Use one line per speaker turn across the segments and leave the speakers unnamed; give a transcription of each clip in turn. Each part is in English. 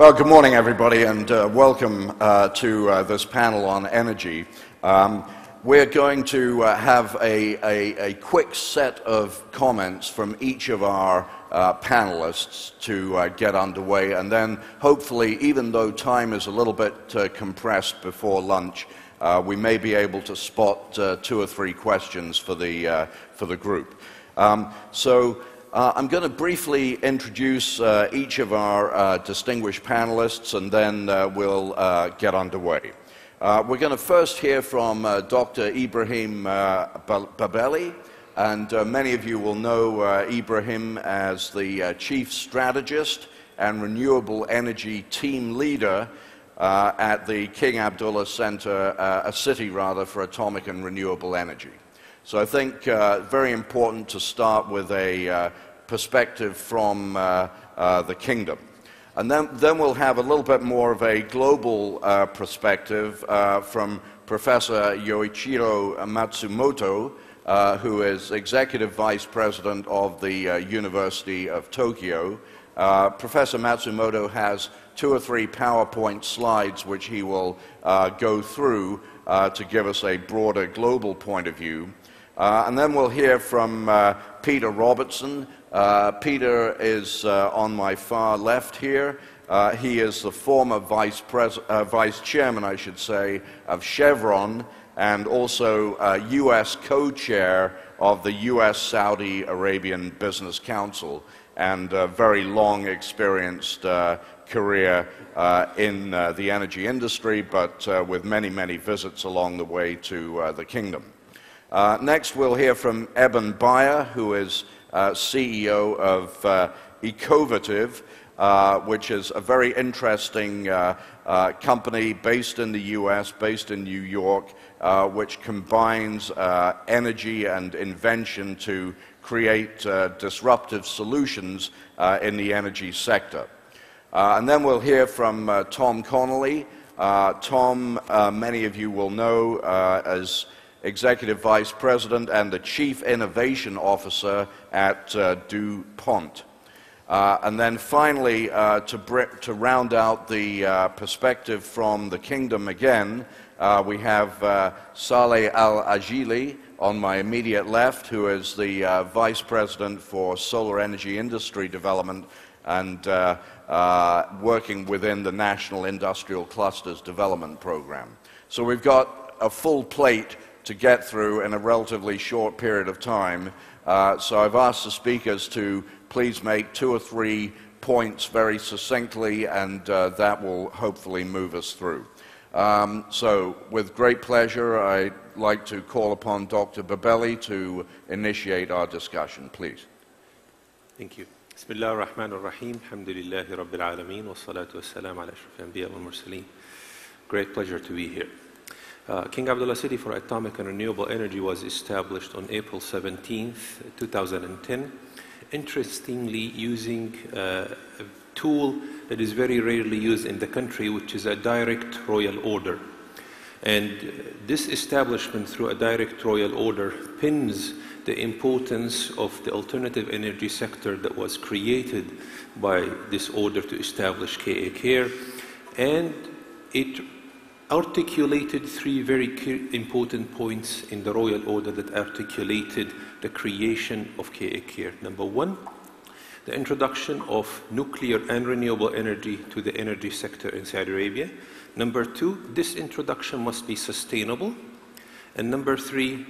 Well, good morning, everybody, and welcome to this panel on energy. We're going to have a quick set of comments from each of our panelists to get underway, and then hopefully, even though time is a little bit compressed before lunch, we may be able to spot 2 or 3 questions for the group. I'm going to briefly introduce each of our distinguished panelists, and then we'll get underway. We're going to first hear from Dr. Ibrahim Babeli, and many of you will know Ibrahim as the Chief Strategist and Renewable Energy Team Leader at the King Abdullah Center, a city rather, for atomic and renewable energy. So I think very important to start with a perspective from the kingdom. And then we'll have a little bit more of a global perspective from Professor Yoichiro Matsumoto, who is Executive Vice President of the University of Tokyo. Professor Matsumoto has 2 or 3 PowerPoint slides which he will go through to give us a broader global point of view. And then we'll hear from Peter Robertson. Peter is on my far left here. He is the former vice chairman, I should say, of Chevron, and also U.S. co-chair of the U.S. Saudi Arabian Business Council, and a very long experienced career in the energy industry, but with many, many visits along the way to the kingdom. Next, we'll hear from Eben Bayer, who is CEO of Ecovative, which is a very interesting company based in the U.S., based in New York, which combines energy and invention to create disruptive solutions in the energy sector. And then we'll hear from Tom Connolly. Tom, many of you will know as Executive Vice President and the Chief Innovation Officer at DuPont. And then finally, to round out the perspective from the kingdom again, we have Saleh Al-Ajili on my immediate left, who is the Vice President for Solar Energy Industry Development and working within the National Industrial Clusters Development Program. So we've got a full plate to get through in a relatively short period of time. So I've asked the speakers to please make 2 or 3 points very succinctly, and that will hopefully move us through. So with great pleasure, I'd like to call upon Dr. Babeli to initiate our discussion, please.
Thank you. Bismillah ar-Rahman ar-Rahim. Alhamdulillahi Rabbil Alameen. Wa salatu wa salam ala ashrafil anbiya wal mursaleen. Great pleasure to be here. King Abdullah City for Atomic and Renewable Energy was established on April 17th, 2010, interestingly using a tool that is very rarely used in the country, which is a direct royal order. And this establishment through a direct royal order pins the importance of the alternative energy sector that was created by this order to establish KA Care, and it articulated 3 very important points in the royal order that articulated the creation of KA Care. Number 1, the introduction of nuclear and renewable energy to the energy sector in Saudi Arabia. Number 2, this introduction must be sustainable. And number 3,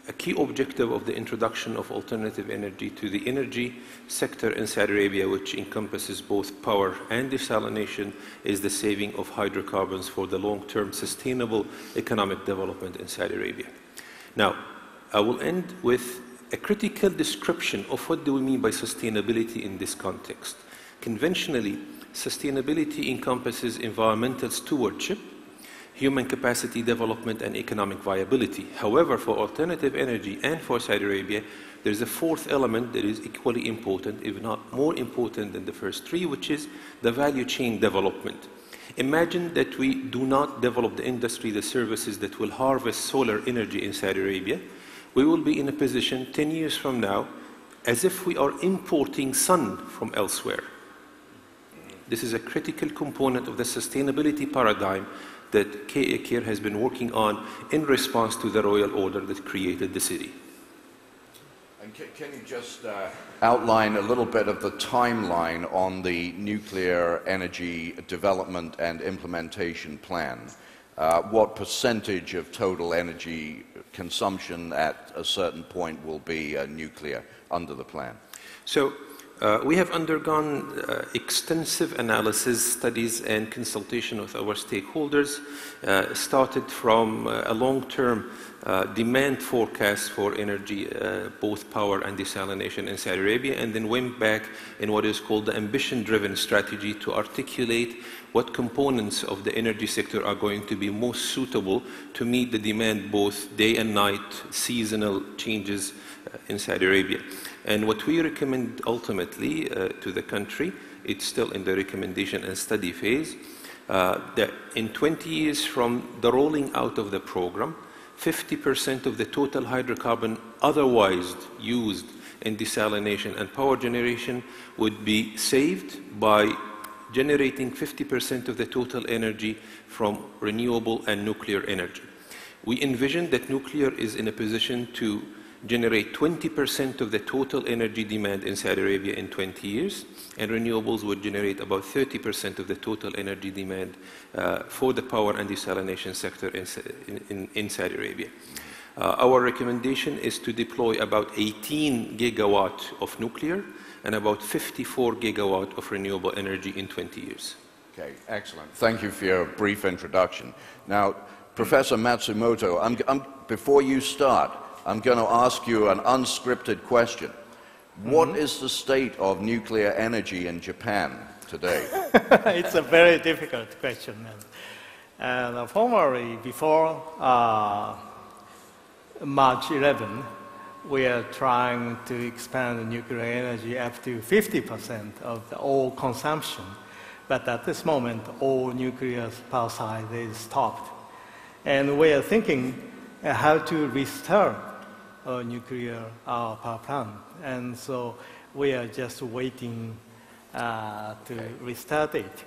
a key objective of the introduction of alternative energy to the energy sector in Saudi Arabia, which encompasses both power and desalination, is the saving of hydrocarbons for the long-term sustainable economic development in Saudi Arabia. Now, I will end with a critical description of what do we mean by sustainability in this context. Conventionally, sustainability encompasses environmental stewardship, human capacity development, and economic viability. However, for alternative energy and for Saudi Arabia, there's a 4th element that is equally important, if not more important than the first 3, which is the value chain development. Imagine that we do not develop the industry, the services that will harvest solar energy in Saudi Arabia. We will be in a position 10 years from now as if we are importing sun from elsewhere. This is a critical component of the sustainability paradigm that KA Care has been working on in response to the royal order that created the city.
And can you just outline a little bit of the timeline on the nuclear energy development and implementation plan? What percentage of total energy consumption at a certain point will be nuclear under the plan?
So we have undergone extensive analysis, studies, and consultation with our stakeholders, started from a long-term demand forecast for energy, both power and desalination in Saudi Arabia, and then went back in what is called the ambition-driven strategy to articulate what components of the energy sector are going to be most suitable to meet the demand both day and night, seasonal changes in Saudi Arabia. And what we recommend ultimately to the country, it's still in the recommendation and study phase, that in 20 years from the rolling out of the program, 50% of the total hydrocarbon otherwise used in desalination and power generation would be saved by generating 50% of the total energy from renewable and nuclear energy. We envision that nuclear is in a position to generate 20% of the total energy demand in Saudi Arabia in 20 years, and renewables would generate about 30% of the total energy demand for the power and desalination sector in Saudi Arabia. Our recommendation is to deploy about 18 gigawatt of nuclear and about 54 gigawatt of renewable energy in 20 years.
Okay, excellent. Thank you for your brief introduction. Now, Professor Matsumoto, before you start, I'm going to ask you an unscripted question. What is the state of nuclear energy in Japan today?
It's a very difficult question. And formerly, before March 11, we are trying to expand nuclear energy up to 50% of the all consumption. But at this moment, all nuclear power site is stopped. And we are thinking how to restart nuclear power plant. And so we are just waiting to restart it.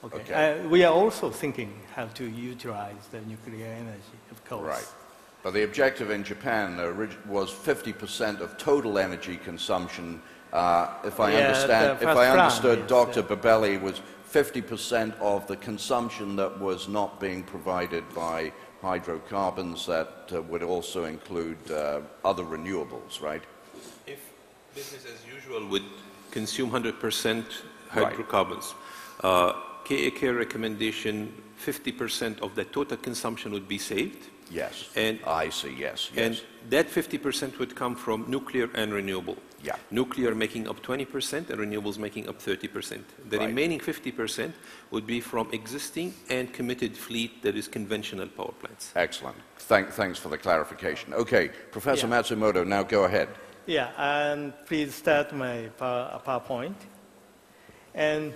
Okay. We are also thinking how to utilize the nuclear energy, of course.
Right. But the objective in Japan was 50% of total energy consumption. If I understood, yes, Dr. Babelli, was 50% of the consumption that was not being provided by hydrocarbons. That would also include other renewables, right?
If business as usual would consume 100% hydrocarbons, KA Care recommendation, 50% of the total consumption would be saved.
Yes,
and
I see, yes.
And that 50% would come from nuclear and renewable.
Yeah.
Nuclear making up 20% and renewables making up 30%. The remaining 50% would be from existing and committed fleet that is conventional power plants.
Excellent. Thanks for the clarification. Okay, Professor Matsumoto, now go ahead.
Yeah, and please start my PowerPoint. And,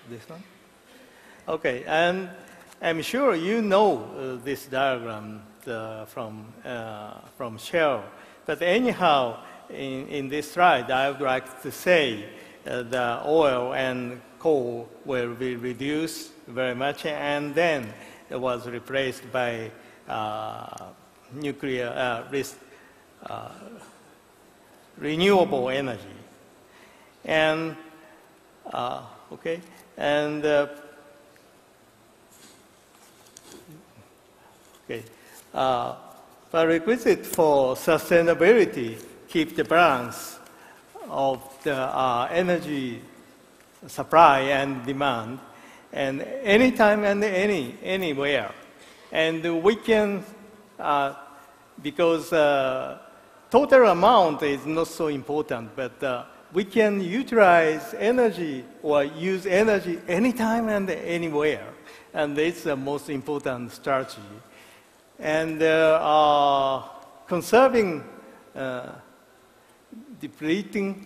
this one? Okay, and I'm sure you know this diagram from Shell. But anyhow, in this slide, I would like to say the oil and coal will be reduced very much, and then it was replaced by renewable energy. And prerequisite for sustainability keep the balance of the energy supply and demand, and anytime and anywhere. And we can, because total amount is not so important, but we can utilize energy or use energy anytime and anywhere. And it's the most important strategy. And conserving, depleting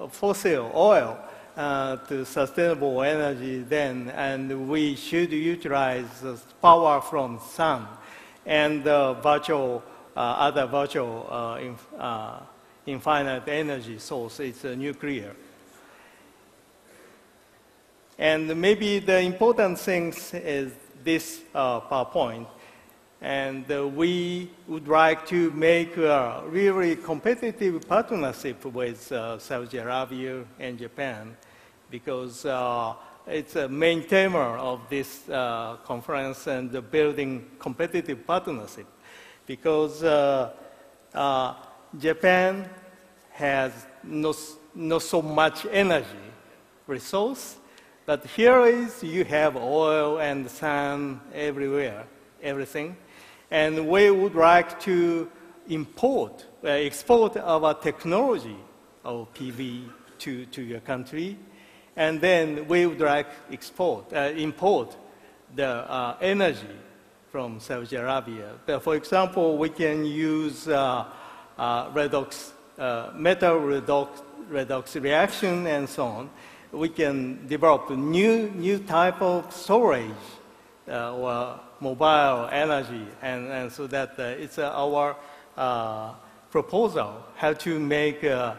fossil oil to sustainable energy then, and we should utilize power from sun and other virtual infinite energy source. It's nuclear. And maybe the important thing is this PowerPoint. And we would like to make a really competitive partnership with Saudi Arabia and Japan, because it's a main theme of this conference and the building competitive partnership. Because Japan has not so much energy resource, but here is you have oil and sun everywhere, everything. And we would like to export our technology of PV to your country. And then we would like import the energy from Saudi Arabia. But for example, we can use metal redox reaction and so on. We can develop new type of storage or mobile energy, and so that it's our proposal how to make a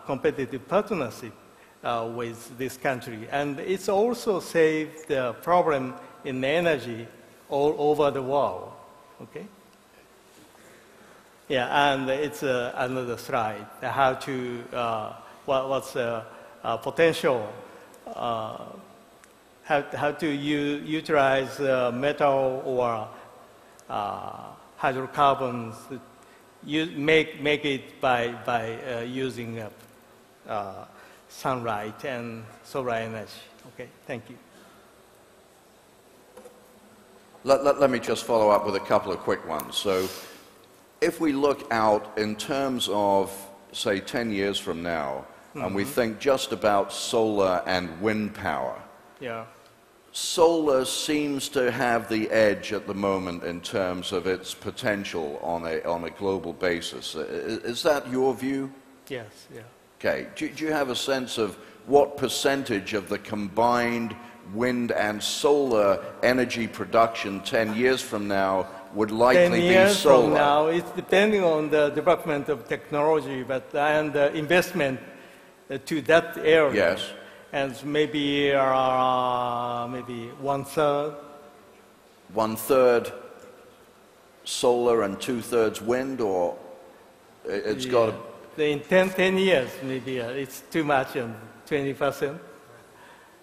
competitive partnership with this country. And it's also saved the problem in energy all over the world, okay? Yeah, and it's another slide, how to, what's the potential, how to utilize metal or hydrocarbons, make it by using sunlight and solar energy. Okay, thank you.
Let me just follow up with a couple of quick ones. So if we look out in terms of, say, 10 years from now, and we think just about solar and wind power,
yeah.
Solar seems to have the edge at the moment in terms of its potential on a global basis. Is that your view?
Yes, yeah.
Okay. Do you have a sense of what percentage of the combined wind and solar energy production 10 years from now would likely be solar? 10
years from now, it's depending on the development of technology, and the investment to that area.
Yes.
And maybe 1/3.
1/3 solar and 2/3 wind, or it's got to...
In 10 years, maybe it's too much, 20%.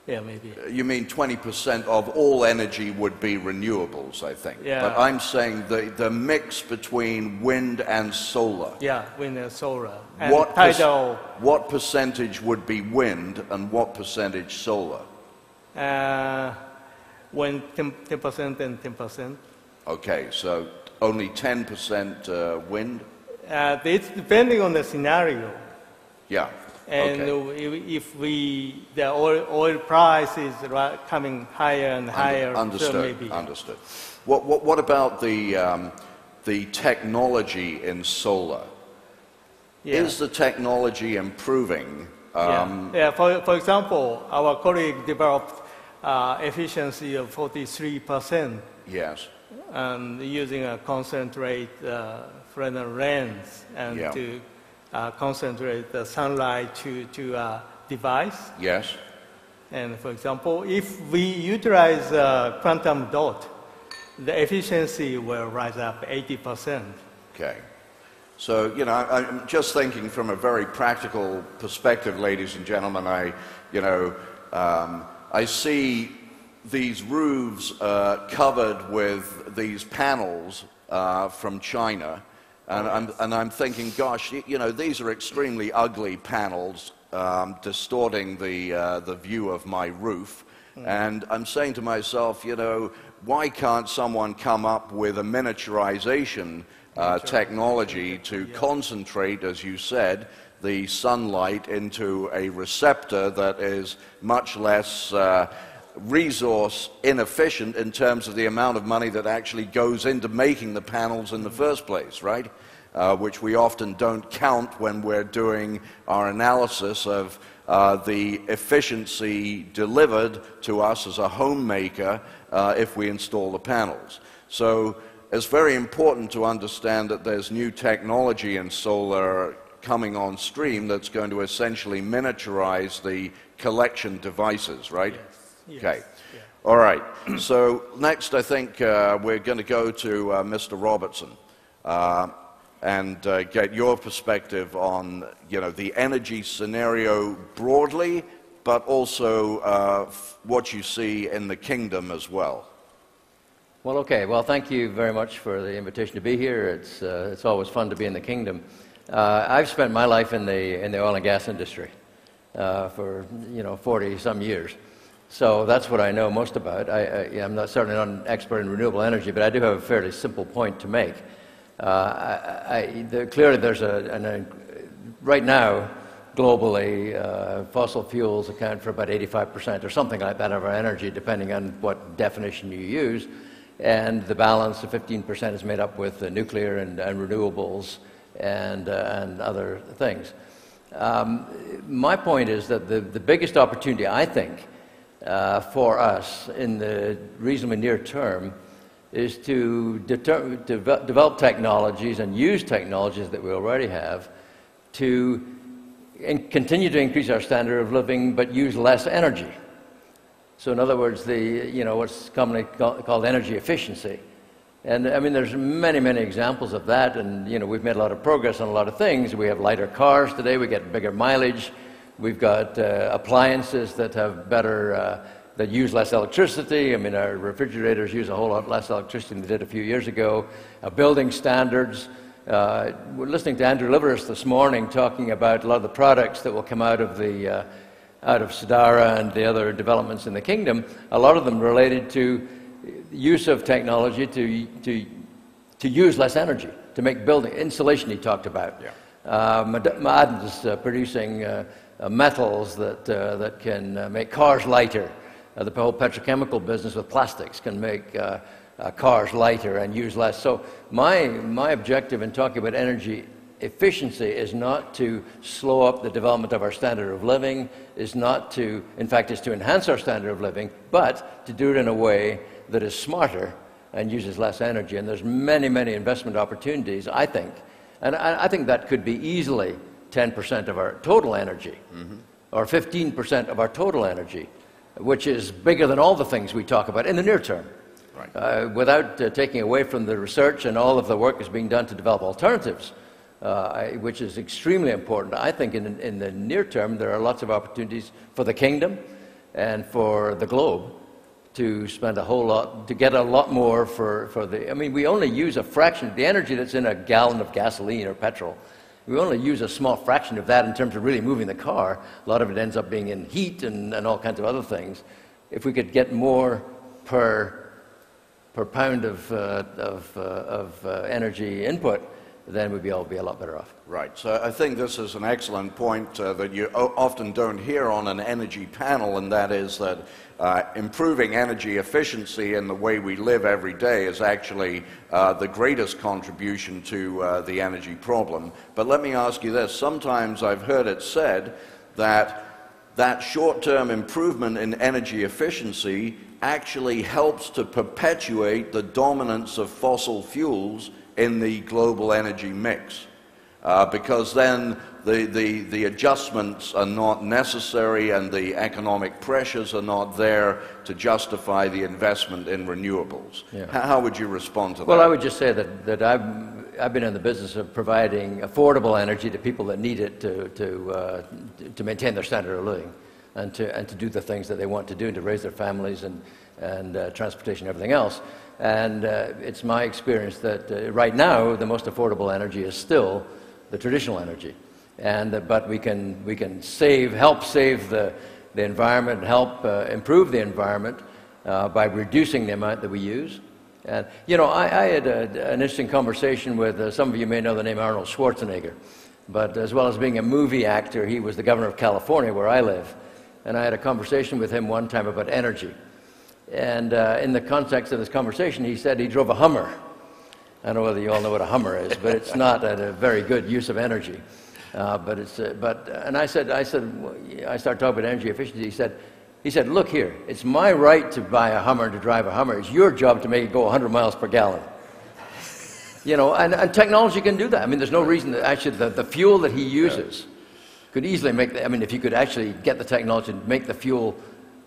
Yeah, maybe.
You mean 20% of all energy would be renewables, I think.
Yeah.
But I'm saying the mix between wind and solar.
Yeah, wind and solar. And tidal.
What percentage would be wind and what percentage solar?
When 10% and 10%.
Okay, so only 10% wind?
It's depending on the scenario.
Yeah.
And
okay.
if the oil price is coming higher and higher,
understood.
So maybe.
Understood. What about the technology in solar?
Yeah.
Is the technology improving?
Yeah. For example, our colleague developed efficiency of 43%.
Yes.
And using a concentrate Fresnel lens and to concentrate the sunlight to a device.
Yes.
And for example, if we utilize quantum dot, the efficiency will rise up 80%.
Okay. So, you know, I'm just thinking from a very practical perspective, ladies and gentlemen. I see these roofs covered with these panels from China. And I'm thinking, gosh, you know, these are extremely ugly panels, distorting the view of my roof. And I'm saying to myself, you know, why can't someone come up with a miniaturization technology to concentrate, as you said, the sunlight into a receptor that is much less resource inefficient in terms of the amount of money that actually goes into making the panels in the first place, right? Which we often don't count when we're doing our analysis of the efficiency delivered to us as a homemaker if we install the panels. So it's very important to understand that there's new technology in solar coming on stream that's going to essentially miniaturize the collection devices, right?
Yes.
Okay.
Yeah.
All right. So next, I think we're going to go to Mr. Robertson and get your perspective on, the energy scenario broadly, but also what you see in the kingdom as well.
Well, okay. Well, thank you very much for the invitation to be here. It's always fun to be in the kingdom. I've spent my life in the oil and gas industry for 40 some years, so that's what I know most about. I'm certainly not an expert in renewable energy, but I do have a fairly simple point to make. Clearly, there's right now globally, fossil fuels account for about 85% or something like that of our energy, depending on what definition you use. And the balance of 15% is made up with nuclear and renewables and other things. My point is that the biggest opportunity, I think, for us in the reasonably near term is to develop technologies and use technologies that we already have to continue to increase our standard of living but use less energy. So in other words, what's commonly called energy efficiency. And I mean, there's many, many examples of that, and we've made a lot of progress on a lot of things. We have lighter cars today, we get bigger mileage, we've got appliances that have better, that use less electricity. I mean, our refrigerators use a whole lot less electricity than they did a few years ago. Building standards. We're listening to Andrew Liveris this morning talking about a lot of the products that will come out of Sadara and the other developments in the kingdom, a lot of them related to use of technology to use less energy, to make building, insulation he talked about. Yeah. Ma'aden's producing metals that can make cars lighter. The whole petrochemical business with plastics can make cars lighter and use less. So my objective in talking about energy efficiency is not to slow up the development of our standard of living, is to enhance our standard of living, but to do it in a way that is smarter and uses less energy. And there's many, many investment opportunities, I think. And I think that could be easily 10% of our total energy, or 15% of our total energy, which is bigger than all the things we talk about in the near term. Right. Without taking away from the research and all of the work that's being done to develop alternatives, which is extremely important. I think in the near term there are lots of opportunities for the kingdom and for the globe to spend a whole lot, to get a lot more for the, I mean, we only use a fraction, the energy that's in a gallon of gasoline or petrol, we only use a small fraction of that in terms of really moving the car. A lot of it ends up being in heat and all kinds of other things. If we could get more per pound of energy input, then we'd all be a lot better off.
Right. So I think this is an excellent point that you often don't hear on an energy panel, and that is that improving energy efficiency in the way we live every day is actually the greatest contribution to the energy problem. But let me ask you this. Sometimes I've heard it said that short-term improvement in energy efficiency actually helps to perpetuate the dominance of fossil fuels in the global energy mix, because then the adjustments are not necessary and the economic pressures are not there to justify the investment in renewables. Yeah. How would you respond to that?
Well, I would just say that I've been in the business of providing affordable energy to people that need it to maintain their standard of living and to do the things that they want to do and to raise their families and transportation and everything else. And it's my experience that right now the most affordable energy is still the traditional energy, but we can help save the environment, help improve the environment by reducing the amount that we use. And I had an interesting conversation with some of you may know the name Arnold Schwarzenegger, but as well as being a movie actor, he was the governor of California, where I live, and I had a conversation with him one time about energy. And in the context of this conversation, he said he drove a Hummer. I don't know whether you all know what a Hummer is, but it's not a very good use of energy. And I started talking about energy efficiency. He said, look here, it's my right to buy a Hummer, to drive a Hummer. It's your job to make it go 100 miles per gallon. You know, and technology can do that. I mean, there's no reason that actually the fuel that he uses could easily make I mean, if you could actually get the technology to make the fuel,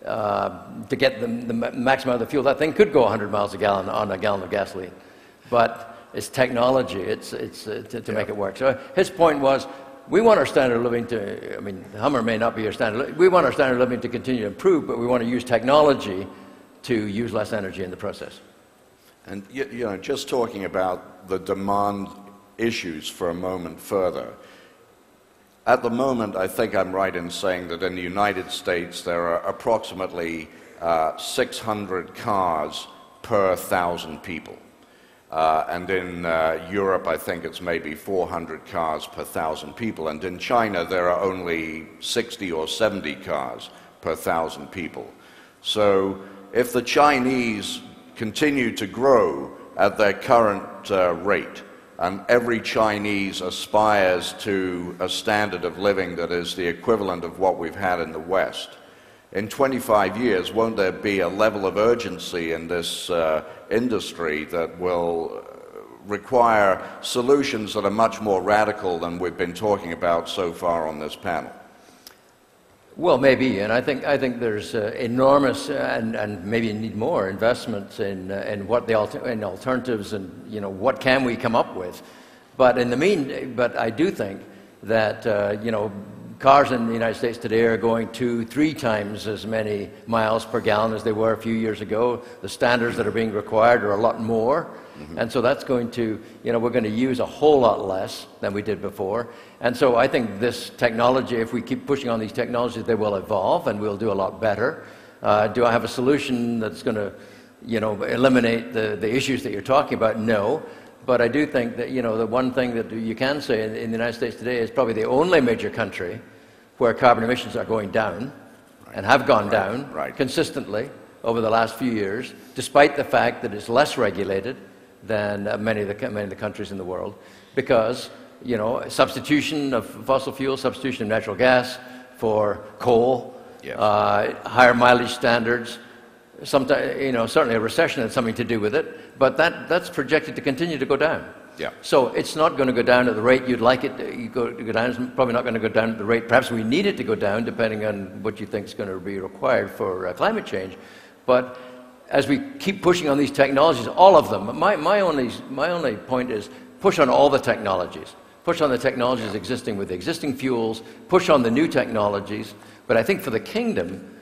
to get the maximum out of the fuel, that thing could go 100 miles a gallon on a gallon of gasoline. But it's technology, to make it work. So his point was, we want our standard of living to, I mean, Hummer may not be our standard, we want our standard of living to continue to improve, but we want to use technology to use less energy in the process.
And you know, just talking about the demand issues for a moment further, at the moment, I think I'm right in saying that in the United States there are approximately 600 cars per 1,000 people. And in Europe, I think it's maybe 400 cars per 1,000 people. And in China, there are only 60 or 70 cars per 1,000 people. So if the Chinese continue to grow at their current rate, and every Chinese aspires to a standard of living that is the equivalent of what we've had in the West, in 25 years, won't there be a level of urgency in this industry that will require solutions that are much more radical than we've been talking about so far on this panel?
Well, maybe, and I think there's enormous and maybe need more investments in what the in alternatives, and you know, what can we come up with. But but I do think that you know, cars in the United States today are going 2-3 times as many miles per gallon as they were a few years ago. The standards that are being required are a lot more. And so that's going to, you know, we're going to use a whole lot less than we did before. And so I think this technology, if we keep pushing on these technologies, they will evolve and we'll do a lot better. Do I have a solution that's going to, you know, eliminate the issues that you're talking about? No. But I do think that, you know, the one thing that you can say in the United States today is probably the only major country where carbon emissions are going down and have gone down consistently over the last few years, despite the fact that it's less regulated than many of the countries in the world, because, you know, substitution of fossil fuels, substitution of natural gas for coal, higher mileage standards, sometimes, you know, certainly a recession had something to do with it, but that's projected to continue to go down. Yeah. So it's not going to go down at the rate you'd like it to go down. It's probably not going to go down at the rate perhaps we need it to go down, depending on what you think is going to be required for climate change. But as we keep pushing on these technologies, all of them, my only point is push on all the technologies. Push on the technologies existing with the existing fuels, push on the new technologies. But I think for the kingdom,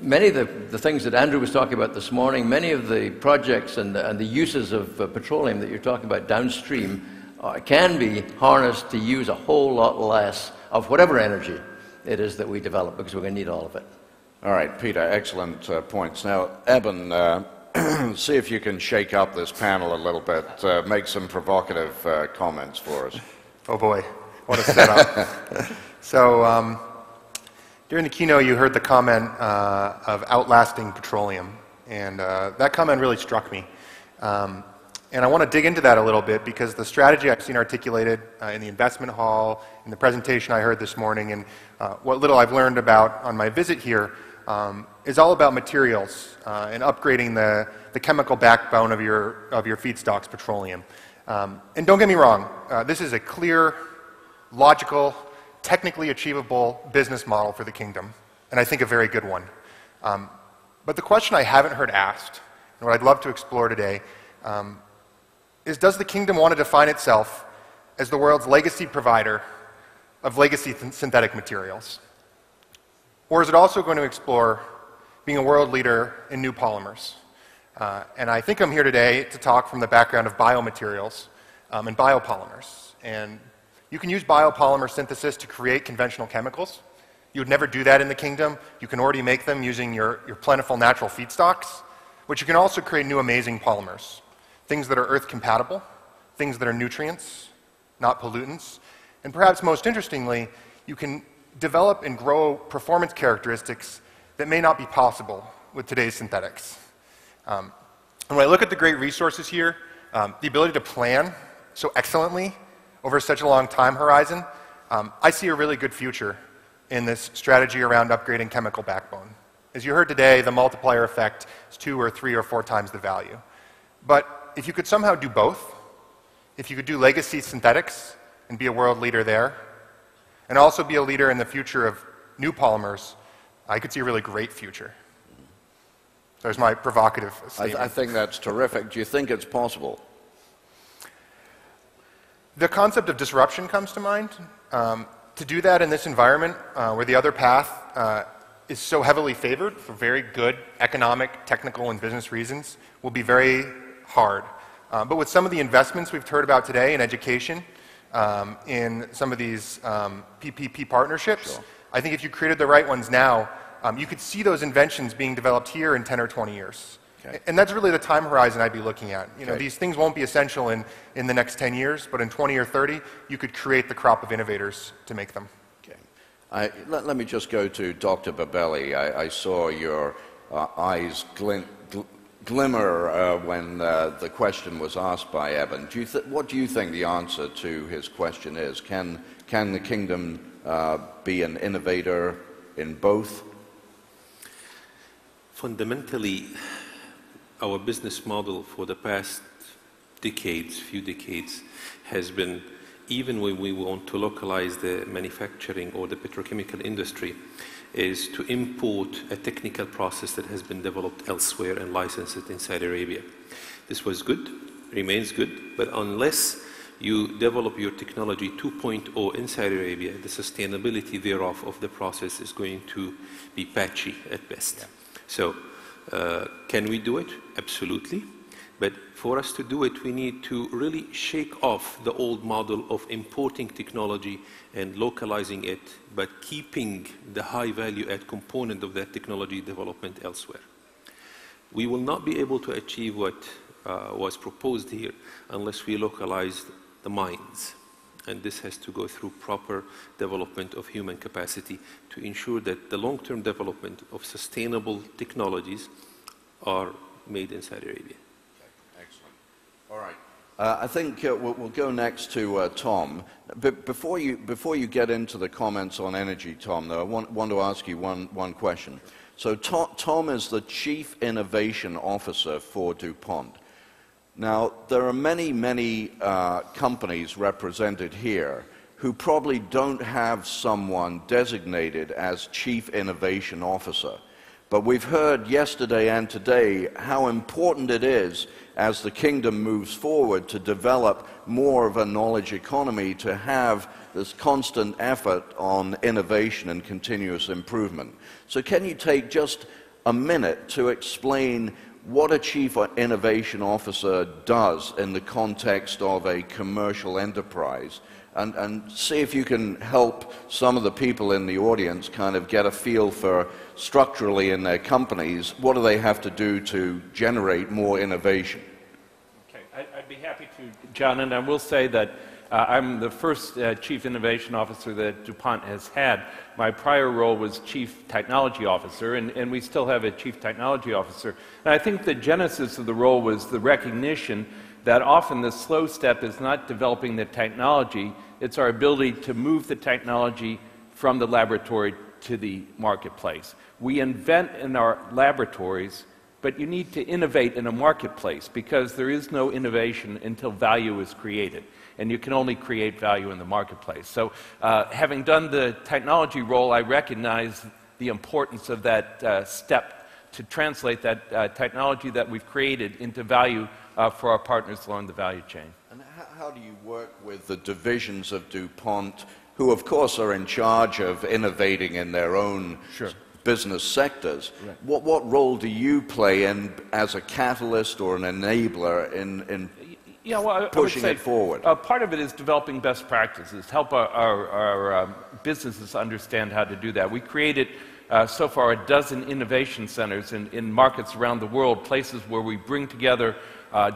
many of the things that Andrew was talking about this morning, many of the projects and the uses of petroleum that you're talking about downstream can be harnessed to use a whole lot less of whatever energy it is that we develop, because we're going to need all of it.
All right, Peter, excellent points. Now, Eben, see if you can shake up this panel a little bit, make some provocative comments for us.
Oh boy, what a setup. So, during the keynote, you heard the comment of outlasting petroleum, and that comment really struck me. And I want to dig into that a little bit, because the strategy I've seen articulated in the investment hall, in the presentation I heard this morning, and what little I've learned about on my visit here, is all about materials and upgrading the chemical backbone of your feedstocks, petroleum. And don't get me wrong, this is a clear, logical, technically achievable business model for the kingdom, and I think a very good one. But the question I haven't heard asked, and what I'd love to explore today, is, does the kingdom want to define itself as the world's legacy provider of legacy synthetic materials? Or is it also going to explore being a world leader in new polymers? And I think I'm here today to talk from the background of biomaterials and biopolymers. And you can use biopolymer synthesis to create conventional chemicals. You would never do that in the kingdom. You can already make them using your plentiful natural feedstocks, but you can also create new amazing polymers. Things that are earth compatible, things that are nutrients, not pollutants. And perhaps most interestingly, you can develop and grow performance characteristics that may not be possible with today's synthetics. And when I look at the great resources here, the ability to plan so excellently over such a long time horizon, I see a really good future in this strategy around upgrading chemical backbone. As you heard today, the multiplier effect is 2 or 3 or 4 times the value. But if you could somehow do both, if you could do legacy synthetics and be a world leader there, and also be a leader in the future of new polymers, I could see a really great future. There's my provocative statement.
I think that's terrific. Do you think it's possible?
The concept of disruption comes to mind. To do that in this environment where the other path is so heavily favored for very good economic, technical, and business reasons will be very hard. But with some of the investments we've heard about today in education, in some of these PPP partnerships,
sure.
I think if you created the right ones now, you could see those inventions being developed here in 10 or 20 years.
Okay.
And that's really the time horizon I'd be looking at. You know,
Okay.
these things won't be essential in the next 10 years, but in 20 or 30, you could create the crop of innovators to make them.
Okay. Let me just go to Dr. Babelli. I saw your eyes glimmer when the question was asked by Evan. What do you think the answer to his question is? Can the kingdom be an innovator in both?
Fundamentally, our business model for the past few decades, has been, even when we want to localize the manufacturing or the petrochemical industry, is to import a technical process that has been developed elsewhere and license it in Saudi Arabia. This was good, remains good, but unless you develop your technology 2.0 in Saudi Arabia, the sustainability thereof of the process is going to be patchy at best. Yeah. So, can we do it? Absolutely. But for us to do it, we need to really shake off the old model of importing technology and localizing it, but keeping the high value add component of that technology development elsewhere. We will not be able to achieve what was proposed here unless we localize the mines. And this has to go through proper development of human capacity to ensure that the long-term development of sustainable technologies are made in Saudi Arabia.
Excellent. All right. I think we'll go next to Tom. But before you get into the comments on energy, Tom, though, I want to ask you one question. So Tom is the Chief Innovation Officer for DuPont. Now, there are many companies represented here who probably don't have someone designated as Chief Innovation Officer. But we've heard yesterday and today how important it is as the kingdom moves forward to develop more of a knowledge economy, to have this constant effort on innovation and continuous improvement. So can you take just a minute to explain what a Chief Innovation Officer does in the context of a commercial enterprise, and see if you can help some of the people in the audience kind of get a feel for structurally in their companies, what do they have to do to generate more innovation?
Okay, I'd be happy to, John, and I will say that I'm the first Chief Innovation Officer that DuPont has had. My prior role was Chief Technology Officer, and we still have a Chief Technology Officer. And I think the genesis of the role was the recognition that often the slow step is not developing the technology, it's our ability to move the technology from the laboratory to the marketplace. We invent in our laboratories, but you need to innovate in a marketplace because there is no innovation until value is created. And you can only create value in the marketplace. So having done the technology role, I recognize the importance of that step to translate that technology that we've created into value for our partners along the value chain.
And how do you work with the divisions of DuPont, who of course are in charge of innovating in their own business sectors? Right. What role do you play in as a catalyst or an enabler in
yeah, well,
pushing it forward?
Part of it is developing best practices, help our businesses understand how to do that. We created so far a dozen innovation centers in markets around the world, places where we bring together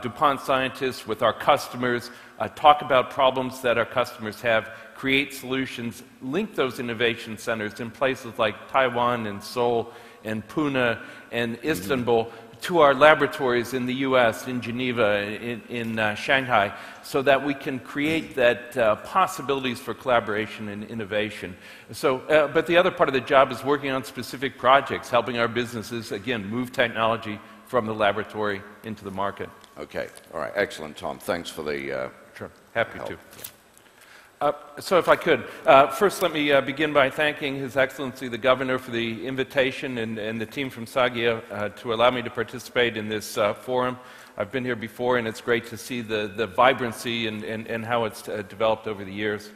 DuPont scientists with our customers, talk about problems that our customers have, create solutions, link those innovation centers in places like Taiwan and Seoul and Pune and Istanbul to our laboratories in the US, in Geneva, in Shanghai, so that we can create that possibilities for collaboration and innovation. So, but the other part of the job is working on specific projects, helping our businesses, again, move technology from the laboratory into the market.
Okay, all right, excellent, Tom. Thanks for the
Sure, happy
help.
to. So if I could, first let me begin by thanking His Excellency the Governor for the invitation and the team from Sagia to allow me to participate in this forum. I've been here before, and it's great to see the vibrancy and how it's developed over the years.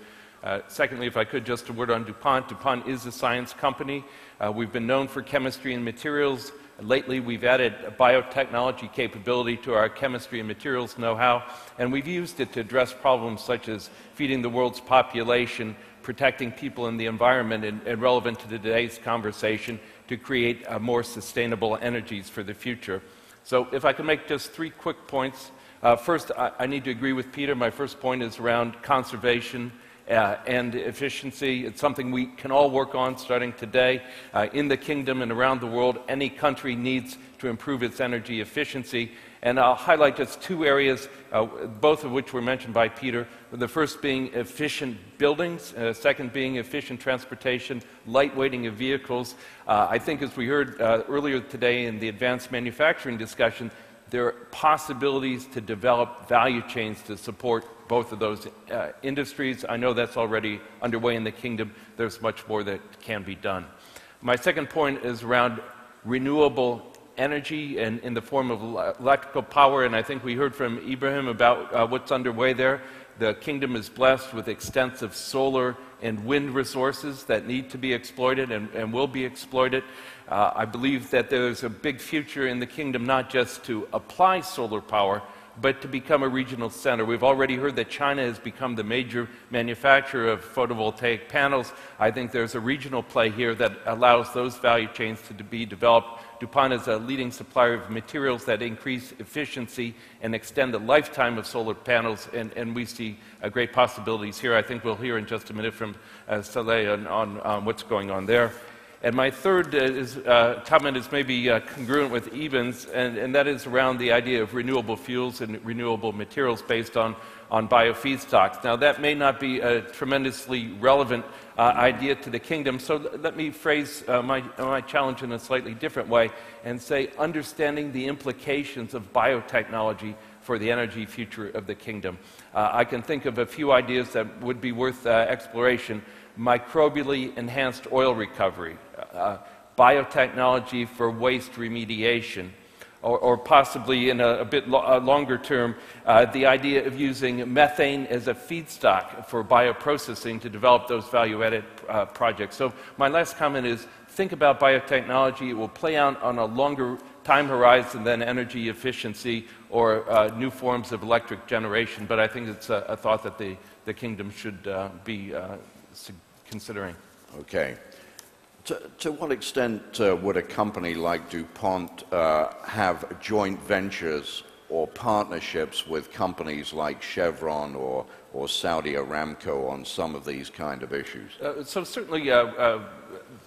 Secondly, if I could, just a word on DuPont. DuPont is a science company. We've been known for chemistry and materials. Lately, we've added biotechnology capability to our chemistry and materials know-how, and we've used it to address problems such as feeding the world's population, protecting people and the environment, and relevant to today's conversation, to create more sustainable energies for the future. So if I can make just 3 quick points. First, I need to agree with Peter. My first point is around conservation and efficiency. It's something we can all work on starting today. In the kingdom and around the world, any country needs to improve its energy efficiency. And I'll highlight just 2 areas, both of which were mentioned by Peter. The first being efficient buildings, second being efficient transportation, lightweighting of vehicles. I think as we heard earlier today in the advanced manufacturing discussion, there are possibilities to develop value chains to support both of those industries. I know that's already underway in the kingdom. There's much more that can be done. My second point is around renewable energy and in the form of electrical power, and I think we heard from Ibrahim about what's underway there. The kingdom is blessed with extensive solar and wind resources that need to be exploited and will be exploited. I believe that there's a big future in the kingdom, not just to apply solar power, but to become a regional center. We've already heard that China has become the major manufacturer of photovoltaic panels. I think there's a regional play here that allows those value chains to be developed. DuPont is a leading supplier of materials that increase efficiency and extend the lifetime of solar panels, and we see great possibilities here. I think we'll hear in just a minute from Saleh on what's going on there. And my third comment is maybe congruent with Eben's, and that is around the idea of renewable fuels and renewable materials based on biofeedstocks. Now, that may not be a tremendously relevant idea to the kingdom, so let me phrase my challenge in a slightly different way and say understanding the implications of biotechnology for the energy future of the kingdom. I can think of a few ideas that would be worth exploration. Microbially enhanced oil recovery, biotechnology for waste remediation, or possibly in a bit longer term, the idea of using methane as a feedstock for bioprocessing to develop those value-added projects. So my last comment is think about biotechnology. It will play out on a longer time horizon than energy efficiency or new forms of electric generation, but I think it's a thought that the kingdom should be considering.
Okay. To what extent would a company like DuPont have joint ventures or partnerships with companies like Chevron or Saudi Aramco on some of these kind of issues?
So certainly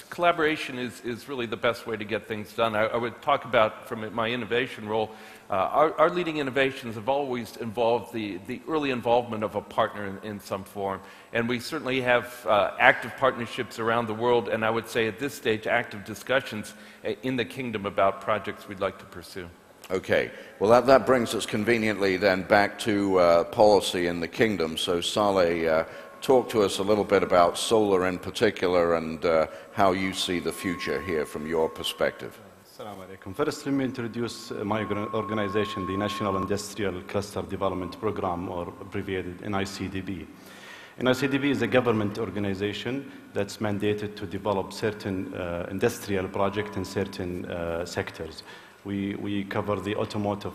collaboration is really the best way to get things done. I would talk about, from my innovation role, our leading innovations have always involved the early involvement of a partner in some form. And we certainly have active partnerships around the world, and I would say at this stage active discussions in the kingdom about projects we'd like to pursue.
Okay. Well, that brings us conveniently then back to policy in the kingdom. So Saleh, talk to us a little bit about solar in particular and how you see the future here from your perspective.
Assalamu alaikum. First, let me introduce my organization, the National Industrial Cluster Development Program, or abbreviated NICDP. NICDP is a government organization that's mandated to develop certain industrial projects in certain sectors. We cover the automotive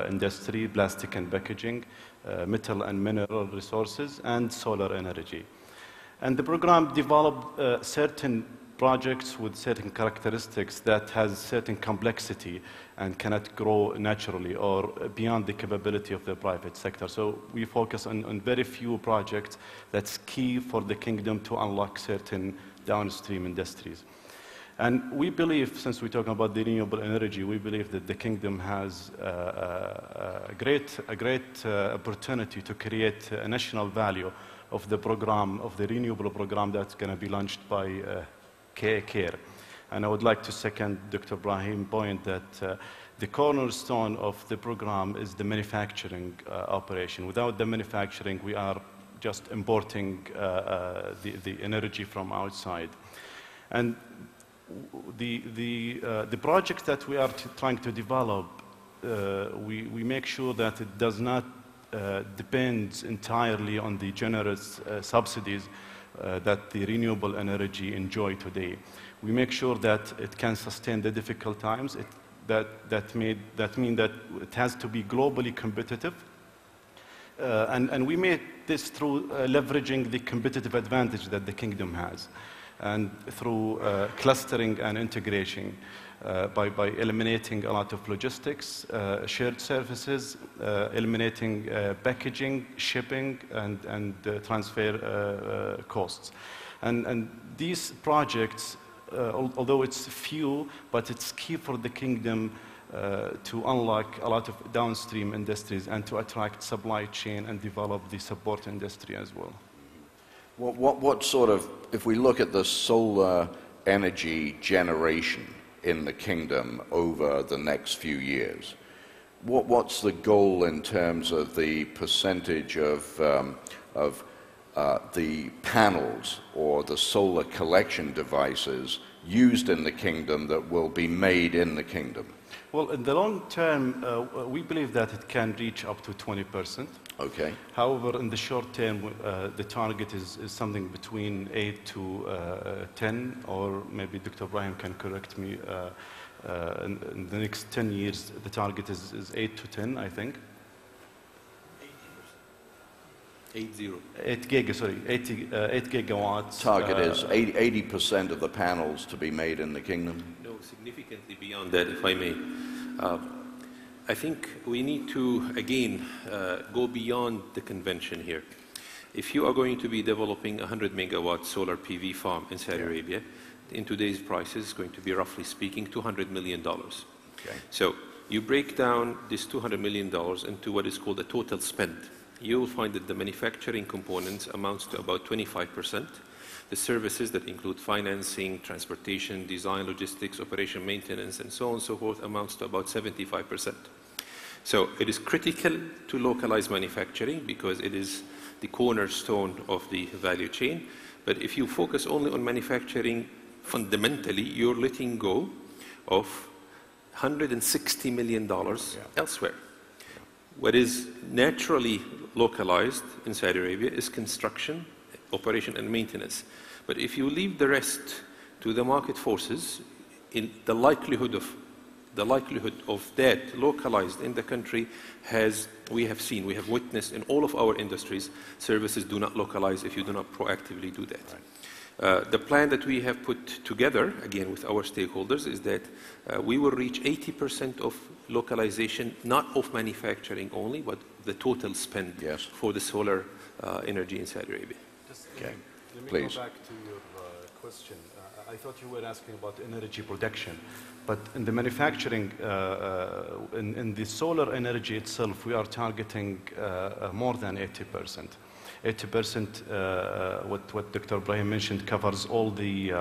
industry, plastic and packaging, metal and mineral resources, and solar energy. And the program developed certain projects with certain characteristics that has certain complexity and cannot grow naturally or beyond the capability of the private sector. So we focus on very few projects that's key for the kingdom to unlock certain downstream industries. And we believe, since we're talking about the renewable energy, we believe that the kingdom has a great opportunity to create a national value of the program, of the renewable program that's going to be launched by CARE. And I would like to second Dr. Ibrahim's point that the cornerstone of the program is the manufacturing operation. Without the manufacturing, we are just importing the energy from outside. And the project that we are trying to develop, we make sure that it does not depend entirely on the generous subsidies that the renewable energy enjoy today. We make sure that it can sustain the difficult times. That means that it has to be globally competitive. And we made this through leveraging the competitive advantage that the kingdom has, and through clustering and integration, by eliminating a lot of logistics, shared services, eliminating packaging, shipping, and transfer costs. And these projects, although it's few, but it's key for the kingdom to unlock a lot of downstream industries and to attract supply chain and develop the support industry as well.
What sort of, if we look at the solar energy generation in the kingdom over the next few years, what's the goal in terms of the percentage of the panels or the solar collection devices used in the kingdom that will be made in the kingdom?
Well, in the long term, we believe that it can reach up to 20%.
Okay.
However, in the short term, the target is something between 8 to 10, or maybe Dr. Ibrahim can correct me. In the next 10 years, the target is 8 to 10, I think. 8 gigawatts.
Target is 80% of the panels to be made in the kingdom?
No, significantly beyond that, if I may. I think we need to, again, go beyond the convention here. If you are going to be developing a 100 megawatt solar PV farm in Saudi Arabia, in today's prices, it's going to be, roughly speaking, $200 million.
Okay.
So you break down this $200 million into what is called a total spend. You will find that the manufacturing components amounts to about 25%. The services that include financing, transportation, design, logistics, operation, maintenance, and so on and so forth amounts to about 75%. So it is critical to localize manufacturing because it is the cornerstone of the value chain. But if you focus only on manufacturing, fundamentally, you're letting go of $160 million elsewhere. What is naturally localized in Saudi Arabia is construction, operation, and maintenance. But if you leave the rest to the market forces, in the likelihood of that localized in the country we have witnessed in all of our industries, services do not localize if you do not proactively do that. Right. The plan that we have put together, again with our stakeholders, is that we will reach 80% of localization, not of manufacturing only, but the total spend for the solar energy in Saudi Arabia.
Let me go back to your question. I thought you were asking about energy production, but in the manufacturing, in the solar energy itself, we are targeting more than 80%. 80%, what Dr. Ibrahim mentioned, covers all the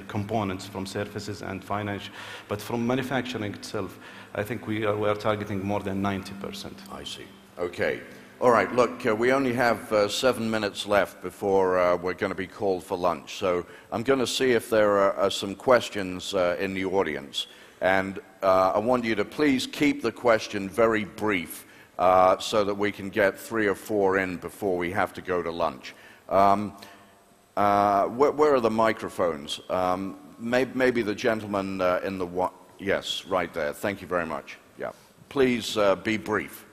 components from services and finance, but from manufacturing itself, I think we are targeting more than 90%.
I see. Okay. All right, look, we only have 7 minutes left before we're going to be called for lunch. So I'm going to see if there are some questions in the audience. And I want you to please keep the question very brief so that we can get 3 or 4 in before we have to go to lunch. Where are the microphones? Maybe the gentleman in the... Yes, right there. Thank you very much. Yeah. Please be brief.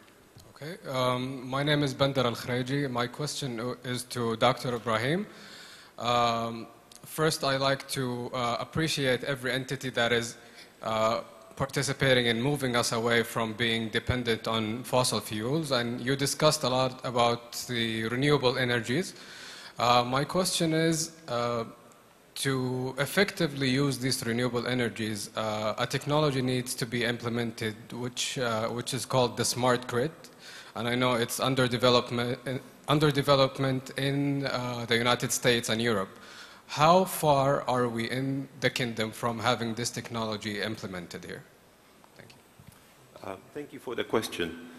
Okay. My name is Bandar Al-Khraiji. My question is to Dr. Ibrahim. First, I like to appreciate every entity that is participating in moving us away from being dependent on fossil fuels. And you discussed a lot about the renewable energies. My question is, to effectively use these renewable energies, a technology needs to be implemented, which is called the smart grid. And I know it's under development in the United States and Europe. How far are we in the kingdom from having this technology implemented here? Thank you.
Thank you for the question.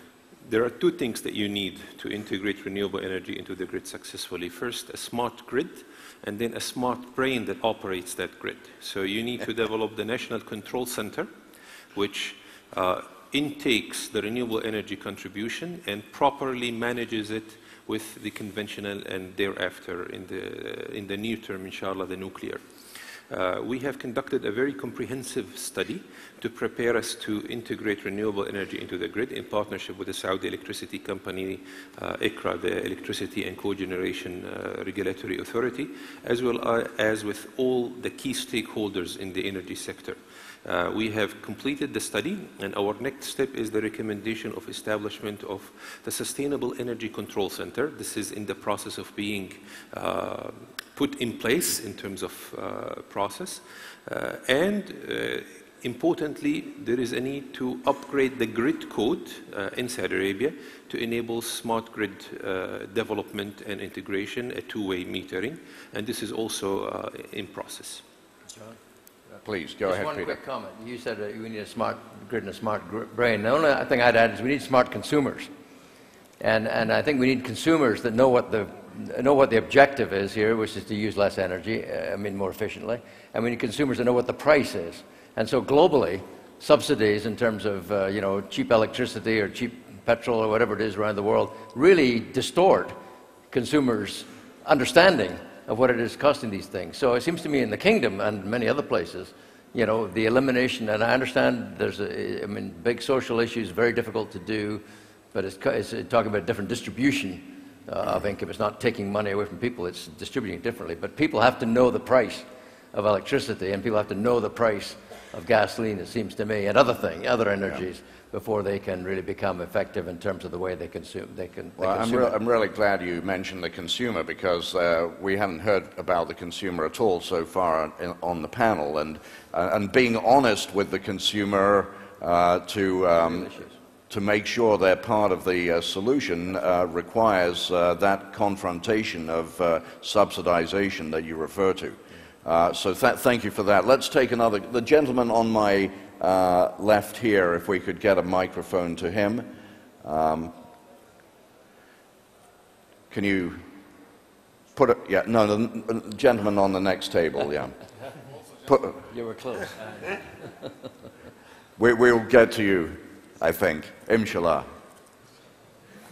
There are two things that you need to integrate renewable energy into the grid successfully. First, a smart grid, and then a smart brain that operates that grid. So you need to develop the National Control Center, which intakes the renewable energy contribution and properly manages it with the conventional and thereafter in the near term, inshallah, the nuclear. We have conducted a very comprehensive study to prepare us to integrate renewable energy into the grid in partnership with the Saudi electricity company, ICRA, the Electricity and Cogeneration Regulatory Authority, as well as with all the key stakeholders in the energy sector. We have completed the study, and our next step is the recommendation of establishment of the Sustainable Energy Control Center. This is in the process of being put in place in terms of process. Importantly, there is a need to upgrade the grid code in Saudi Arabia to enable smart grid development and integration, a two-way metering, and this is also in process.
John?
Please, go ahead,
Just one
Peter.
quick comment. You said we need a smart grid and a smart brain. The only thing I'd add is we need smart consumers. And I think we need consumers that know what the objective is here, which is to use less energy, more efficiently. And we need consumers that know what the price is. And so globally, subsidies in terms of cheap electricity or cheap petrol or whatever it is around the world really distort consumers' understanding of what it is costing these things. So it seems to me in the kingdom and many other places, the elimination, and I understand there's big social issues, very difficult to do, but it's talking about different distribution of income. It's not taking money away from people, it's distributing it differently. But people have to know the price of electricity, and people have to know the price of gasoline, it seems to me, and other energies, before they can really become effective in terms of the way they consume.
I'm really glad you mentioned the consumer, because we haven't heard about the consumer at all so far on the panel, and being honest with the consumer to make sure they're part of the solution requires that confrontation of subsidization that you refer to. So thank you for that. Let's take the gentleman on my left here, if we could get a microphone to him. Can you put it? Yeah, no, the gentleman on the next table, yeah.
You were close.
We'll get to you, I think, inshallah.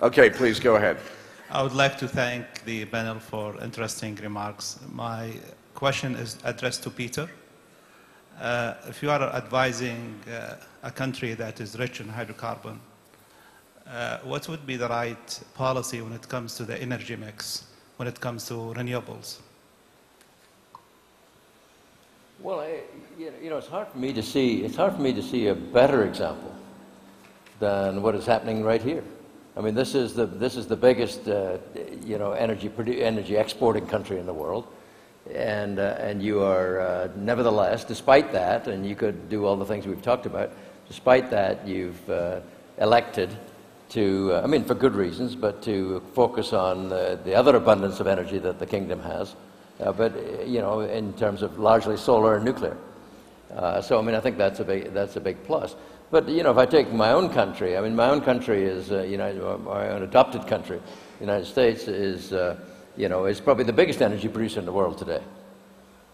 Okay, please go ahead.
I would like to thank the panel for interesting remarks. My question is addressed to Peter. If you are advising a country that is rich in hydrocarbon, what would be the right policy when it comes to the energy mix, when it comes to renewables?
Well, it's hard for me to see. It's hard for me to see a better example than what is happening right here. This is the biggest energy exporting country in the world. And you are, nevertheless, despite that, and you could do all the things we've talked about, despite that, you've elected to, for good reasons, but to focus on the other abundance of energy that the kingdom has, in terms of largely solar and nuclear. So I think that's a big plus. But if I take my own country, my own country is, my own adopted country, the United States is probably the biggest energy producer in the world today.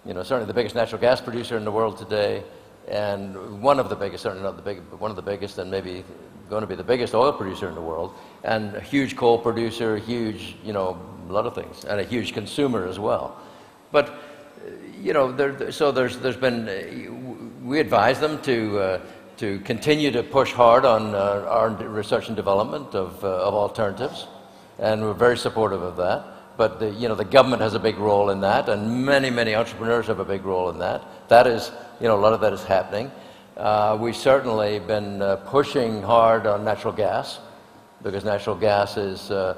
Certainly the biggest natural gas producer in the world today, and one of the biggest, certainly not the big, but one of the biggest, and maybe going to be the biggest oil producer in the world, and a huge coal producer, huge, a lot of things, and a huge consumer as well. But, so there's been, we advise them to continue to push hard on our research and development of alternatives, and we're very supportive of that. But the government has a big role in that, and many entrepreneurs have a big role in that. That is, a lot of that is happening. We've certainly been pushing hard on natural gas, because natural gas is, still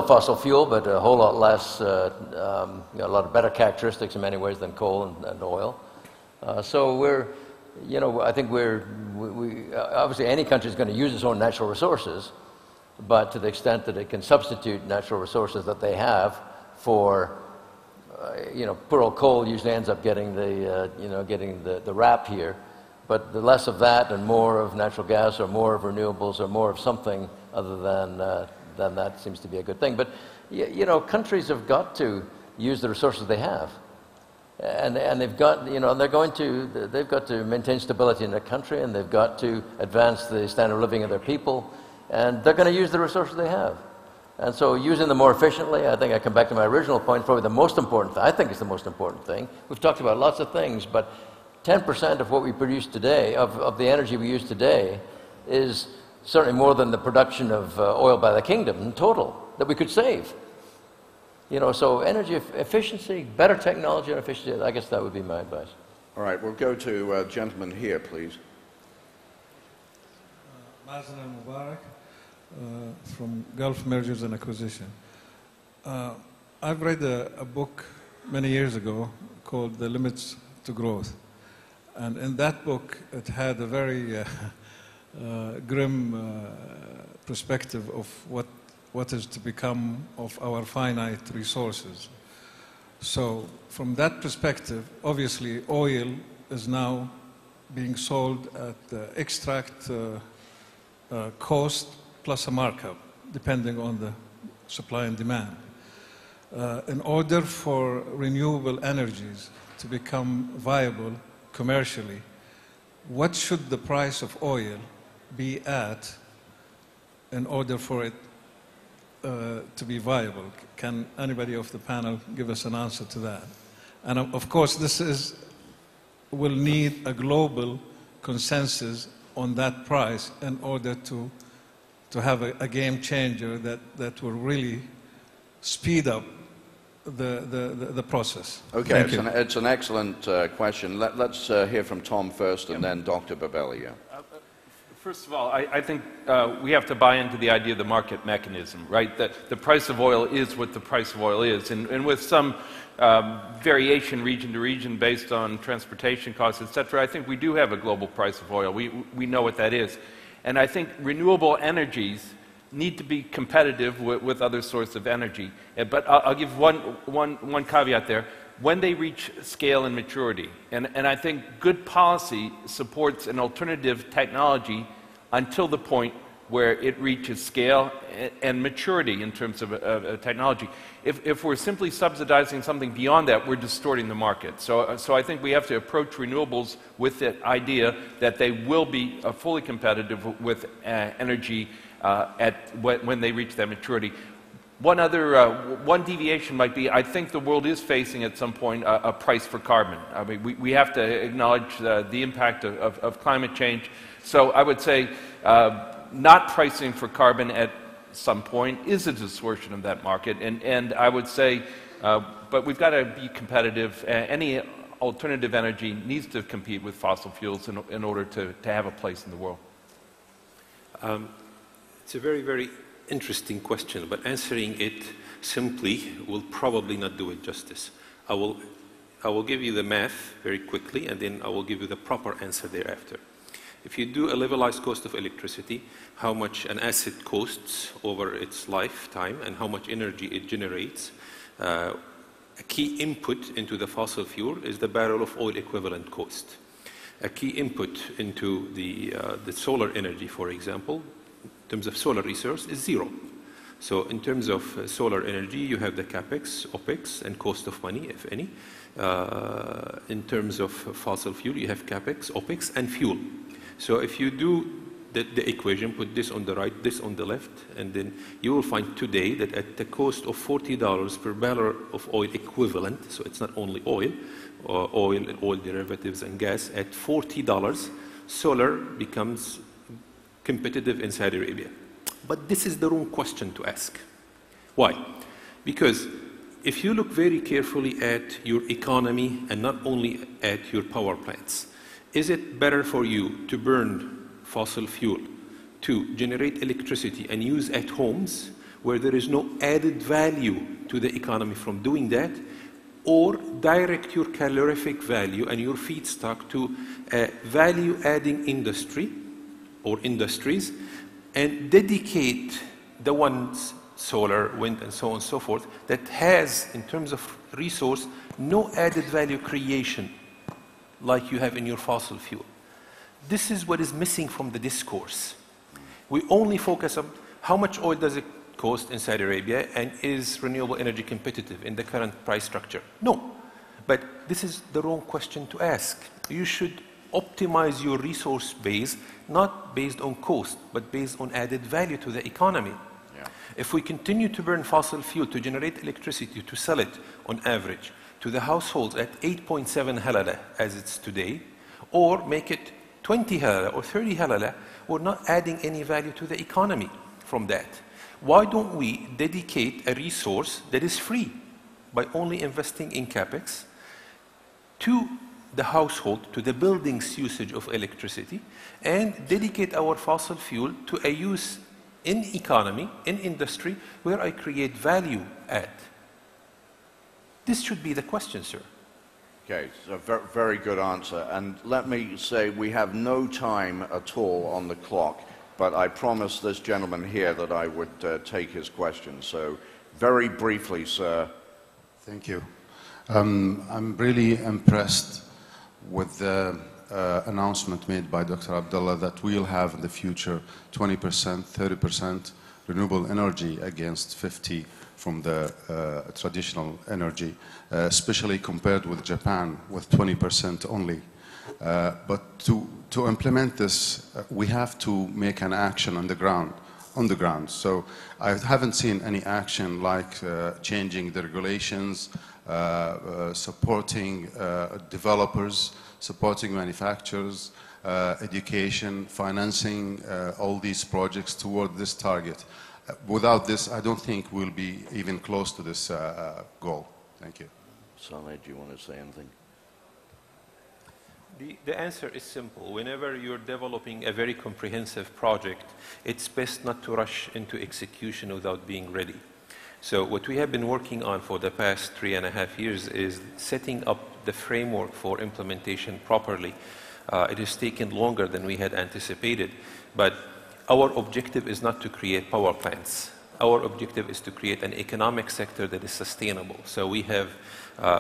a fossil fuel, but a whole lot less, a lot of better characteristics in many ways than coal and oil. So we're, I think obviously any country is going to use its own natural resources, but to the extent that it can substitute natural resources that they have for you know, poor old coal usually ends up getting the, you know, getting the rap here. But the less of that and more of natural gas or more of renewables or more of something other than that seems to be a good thing. But, you know, countries have got to use the resources they have. And they've got, you know, they've got to maintain stability in their country, and they've got to advance the standard of living of their people, and they're going to use the resources they have. And so using them more efficiently, I think I come back to my original point, probably the most important thing. I think it's the most important thing. We've talked about lots of things, but 10% of what we produce today, of the energy we use today, is certainly more than the production of oil by the kingdom in total that we could save. You know, so energy efficiency, better technology and efficiency, I guess that would be my advice.
All right, we'll go to gentleman here, please.
Mazen Al-Mubarak from Gulf Mergers and Acquisition. I've read a book many years ago called The Limits to Growth. And in that book, it had a very grim perspective of what is to become of our finite resources. So from that perspective, obviously oil is now being sold at the extract cost plus a markup, depending on the supply and demand. In order for renewable energies to become viable commercially, what should the price of oil be at in order for it to be viable? Can anybody of the panel give us an answer to that? And of course, this will need a global consensus on that price in order to have a game changer that will really speed up the process.
Okay, it's an excellent question. Let's hear from Tom first, and then Dr. Babelli.
First of all, I think we have to buy into the idea of the market mechanism, right? That the price of oil is what the price of oil is. And with some variation region to region based on transportation costs, et cetera, I think we do have a global price of oil. We know what that is. And I think renewable energies need to be competitive with other sources of energy. But I'll give one caveat there. When they reach scale and maturity, and I think good policy supports an alternative technology until the point where it reaches scale and maturity in terms of technology. If we're simply subsidizing something beyond that, we're distorting the market. So I think we have to approach renewables with the idea that they will be fully competitive with energy when they reach that maturity. One deviation might be, I think the world is facing at some point a price for carbon. I mean, we have to acknowledge the impact of climate change. So I would say not pricing for carbon at some point is a distortion of that market. And I would say, but we've got to be competitive. Any alternative energy needs to compete with fossil fuels in order to have a place in the world.
It's a very, very interesting question, but answering it simply will probably not do it justice. I will give you the math very quickly, and then I will give you the proper answer thereafter. If you do a levelized cost of electricity, how much an asset costs over its lifetime and how much energy it generates, a key input into the fossil fuel is the barrel of oil equivalent cost. A key input into the solar energy, for example, in terms of solar resource, is zero. So in terms of solar energy, you have the capex, opex, and cost of money, if any. In terms of fossil fuel, you have capex, opex, and fuel. So if you do the equation, put this on the right, this on the left, and then you will find today that at the cost of $40 per barrel of oil equivalent, so it's not only oil, or oil derivatives and gas, at $40, solar becomes competitive in Saudi Arabia. But this is the wrong question to ask. Why? Because if you look very carefully at your economy and not only at your power plants, is it better for you to burn fossil fuel to generate electricity and use at homes where there is no added value to the economy from doing that, or direct your calorific value and your feedstock to a value-adding industry or industries and dedicate the ones solar, wind, and so on and so forth, that has, in terms of resource, no added value creation like you have in your fossil fuel. This is what is missing from the discourse. We only focus on how much oil does it cost in Saudi Arabia, and is renewable energy competitive in the current price structure? No. But this is the wrong question to ask. You should optimize your resource base, not based on cost, but based on added value to the economy. Yeah. If we continue to burn fossil fuel to generate electricity, to sell it on average to the households at 8.7 halala as it's today, or make it 20 halala or 30 halala, we're not adding any value to the economy from that. Why don't we dedicate a resource that is free by only investing in capex to the household, to the building's usage of electricity, and dedicate our fossil fuel to a use in economy, in industry, where I create value add? This should be the question, sir.
Okay, so very good answer. And let me say we have no time at all on the clock, but I promised this gentleman here that I would take his question. So very briefly, sir.
Thank you. I'm really impressed with the announcement made by Dr. Abdullah that we'll have in the future 20%, 30% renewable energy against 50% from the traditional energy, especially compared with Japan with 20% only. But to implement this, we have to make an action on the ground. So I haven't seen any action like changing the regulations, supporting developers, supporting manufacturers, education, financing all these projects toward this target. Without this, I don't think we'll be even close to this goal. Thank you.
Saleh, do you want to say anything?
The answer is simple. Whenever you're developing a very comprehensive project, it's best not to rush into execution without being ready. So what we have been working on for the past 3.5 years is setting up the framework for implementation properly. It has taken longer than we had anticipated, but our objective is not to create power plants. Our objective is to create an economic sector that is sustainable. So we have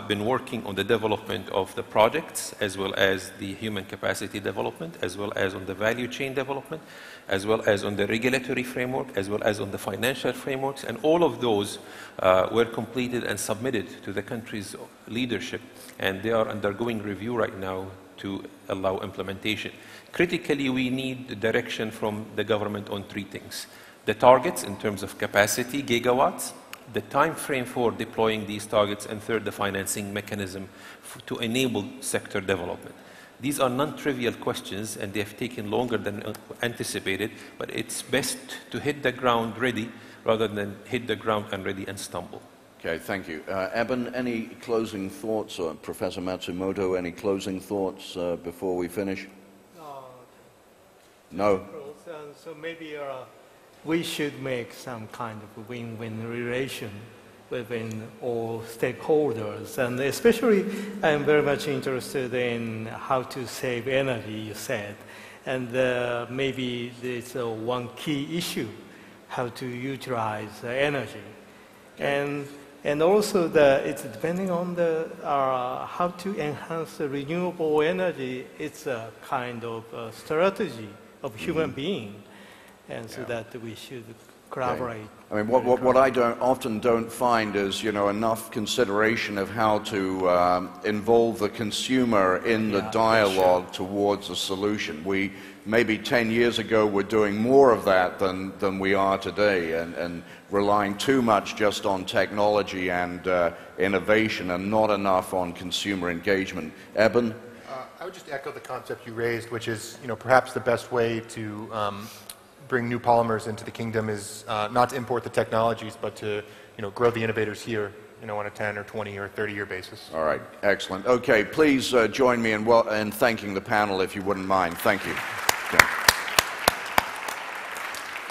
been working on the development of the projects, as well as the human capacity development, as well as on the value chain development, as well as on the regulatory framework, as well as on the financial frameworks. And all of those were completed and submitted to the country's leadership. And they are undergoing review right now to allow implementation. Critically, we need direction from the government on 3 things. The targets in terms of capacity, gigawatts, the time frame for deploying these targets, and third, the financing mechanism to enable sector development. These are non-trivial questions, and they have taken longer than anticipated, but it's best to hit the ground ready rather than hit the ground unready and stumble.
Okay, thank you. Eben, any closing thoughts, or Professor Matsumoto, any closing thoughts before we finish? No?
So maybe we should make some kind of win-win relation within all stakeholders. And especially, I'm very much interested in how to save energy, you said. And maybe it's one key issue, how to utilize energy. And also, it's depending on how to enhance the renewable energy. It's a kind of strategy of human being, and so that we should collaborate.
I mean, what I often don't find is, enough consideration of how to involve the consumer in the dialogue towards a solution. We maybe 10 years ago were doing more of that than we are today, and relying too much just on technology and innovation, and not enough on consumer engagement. Eben?
I would just echo the concept you raised, which is, perhaps the best way to bring new polymers into the kingdom is not to import the technologies, but to, grow the innovators here, on a 10 or 20 or 30-year basis.
All right, excellent. Okay, please join me in thanking the panel, if you wouldn't mind. Thank you. Okay.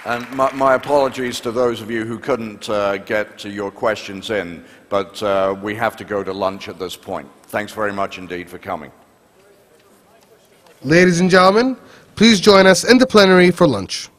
And my apologies to those of you who couldn't get to your questions in, but we have to go to lunch at this point. Thanks very much indeed for coming.
Ladies and gentlemen, please join us in the plenary for lunch.